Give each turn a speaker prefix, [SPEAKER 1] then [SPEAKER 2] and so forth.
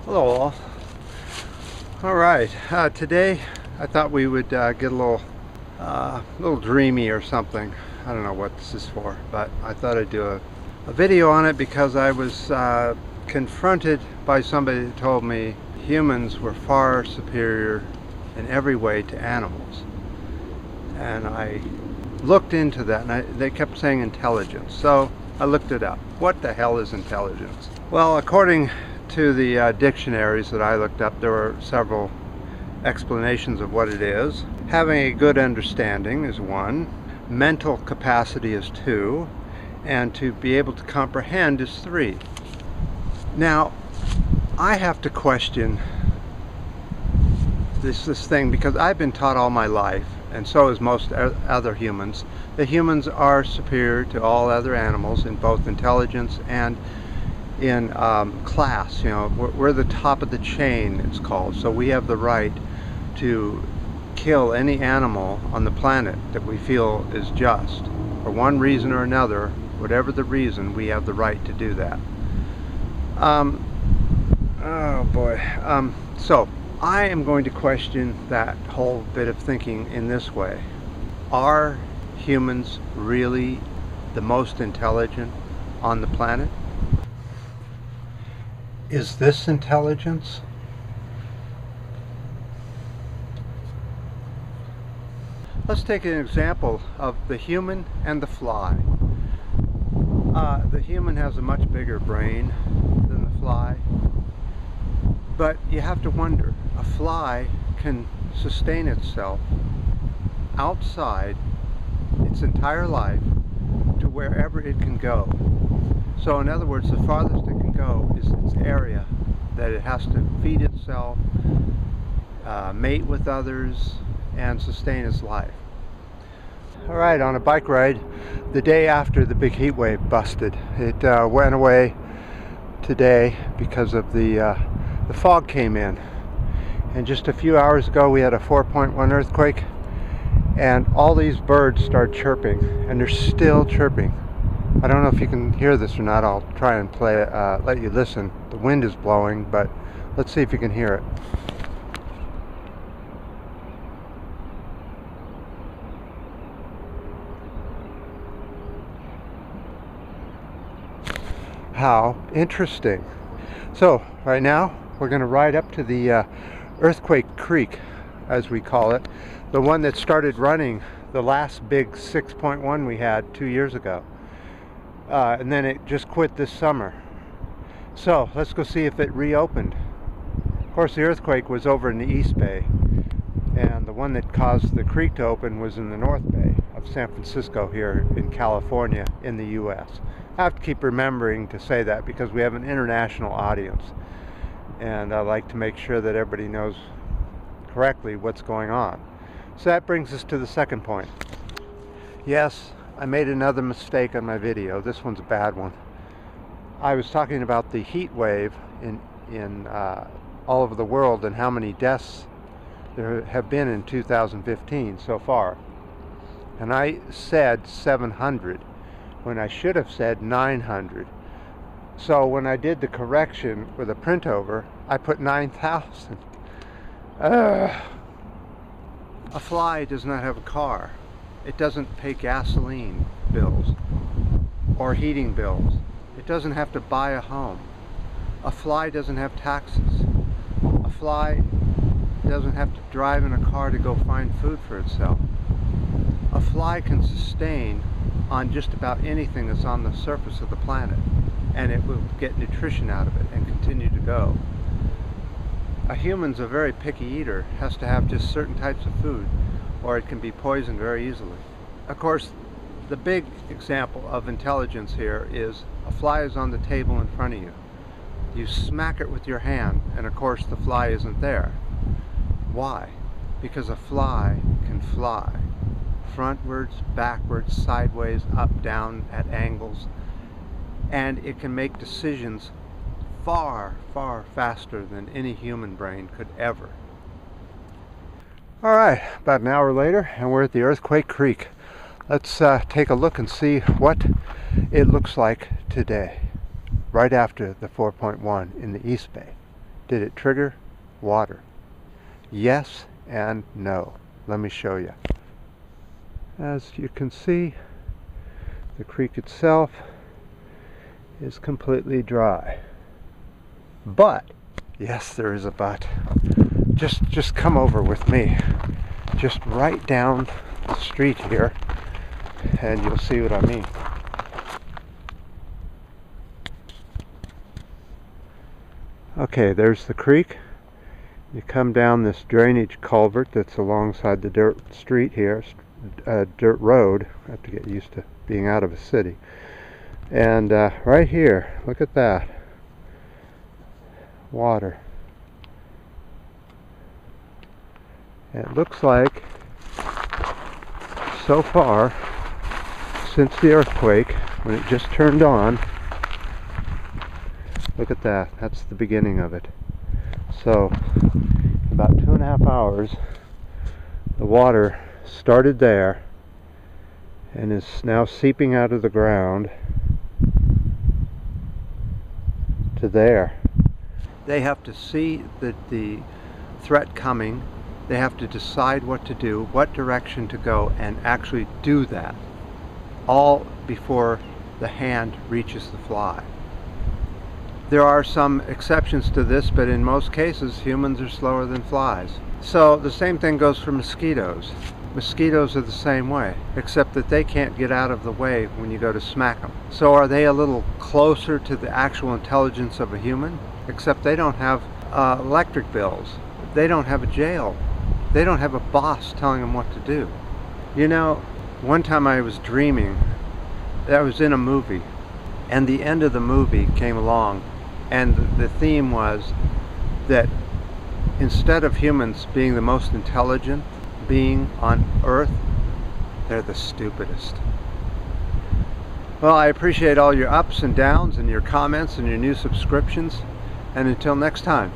[SPEAKER 1] Hello all. Alright, today I thought we would get a little dreamy or something. I don't know what this is for, but I thought I'd do a video on it because I was confronted by somebody that told me humans were far superior in every way to animals. And I looked into that, and they kept saying intelligence. So I looked it up. What the hell is intelligence? Well, according to the dictionaries that I looked up, there were several explanations of what it is. Having a good understanding is one, mental capacity is two, and to be able to comprehend is three. Now, I have to question this thing because I've been taught all my life, and so is most other humans, that humans are superior to all other animals in both intelligence and in class. You know, we're the top of the chain, it's called, so we have the right to kill any animal on the planet that we feel is just. For one reason or another, whatever the reason, we have the right to do that. Oh boy. So I am going to question that whole bit of thinking in this way. Are humans really the most intelligent on the planet? Is this intelligence? Let's take an example of the human and the fly. The human has a much bigger brain than the fly, but you have to wonder, a fly can sustain itself outside its entire life to wherever it can go. So in other words, the farthest it can go is its area that it has to feed itself, mate with others, and sustain its life. Alright, on a bike ride the day after the big heat wave busted. It went away today because of the fog came in. And just a few hours ago we had a 4.1 earthquake, and all these birds started chirping, and they're still chirping. I don't know if you can hear this or not. I'll try and play it, let you listen. The wind is blowing, but let's see if you can hear it. How interesting. So right now we're going to ride up to the Earthquake Creek, as we call it, the one that started running the last big 6.1 we had 2 years ago. And then it just quit this summer. So let's go see if it reopened. Of course, the earthquake was over in the East Bay, and the one that caused the creek to open was in the North Bay of San Francisco here in California in the US. I have to keep remembering to say that because we have an international audience, and I like to make sure that everybody knows correctly what's going on. So that brings us to the second point. Yes, I made another mistake on my video. This one's a bad one. I was talking about the heat wave in all over the world and how many deaths there have been in 2015 so far. And I said 700 when I should have said 900. So when I did the correction with a print over, I put 9,000. A fly does not have a car. It doesn't pay gasoline bills or heating bills. It doesn't have to buy a home. A fly doesn't have taxes. A fly doesn't have to drive in a car to go find food for itself. A fly can sustain on just about anything that's on the surface of the planet, and it will get nutrition out of it and continue to go. A human's a very picky eater, has to have just certain types of food, or it can be poisoned very easily. Of course, the big example of intelligence here is a fly is on the table in front of you. You smack it with your hand, and of course the fly isn't there. Why? Because a fly can fly. Frontwards, backwards, sideways, up, down, at angles. And it can make decisions far, far faster than any human brain could ever. Alright, about an hour later, and we're at the Earthquake Creek. Let's take a look and see what it looks like today, right after the 4.1 in the East Bay. Did it trigger water? Yes and no. Let me show you. As you can see, the creek itself is completely dry. But, yes, there is a but. Just come over with me. Just right down the street here, and you'll see what I mean. Okay, there's the creek. You come down this drainage culvert that's alongside the dirt street here, dirt road. I have to get used to being out of a city. And right here, look at that. Water. It looks like, so far, since the earthquake, when it just turned on, look at that. That's the beginning of it. So, about 2.5 hours, the water started there and is now seeping out of the ground to there. They have to see the threat coming. They have to decide what to do, what direction to go, and actually do that, all before the hand reaches the fly. There are some exceptions to this, but in most cases, humans are slower than flies. So the same thing goes for mosquitoes. Mosquitoes are the same way, except that they can't get out of the way when you go to smack them. So are they a little closer to the actual intelligence of a human? Except they don't have electric bills. They don't have a jail. They don't have a boss telling them what to do. You know, one time I was dreaming, I was in a movie, and the end of the movie came along, and the theme was that instead of humans being the most intelligent being on Earth, they're the stupidest. Well, I appreciate all your ups and downs and your comments and your new subscriptions, and until next time.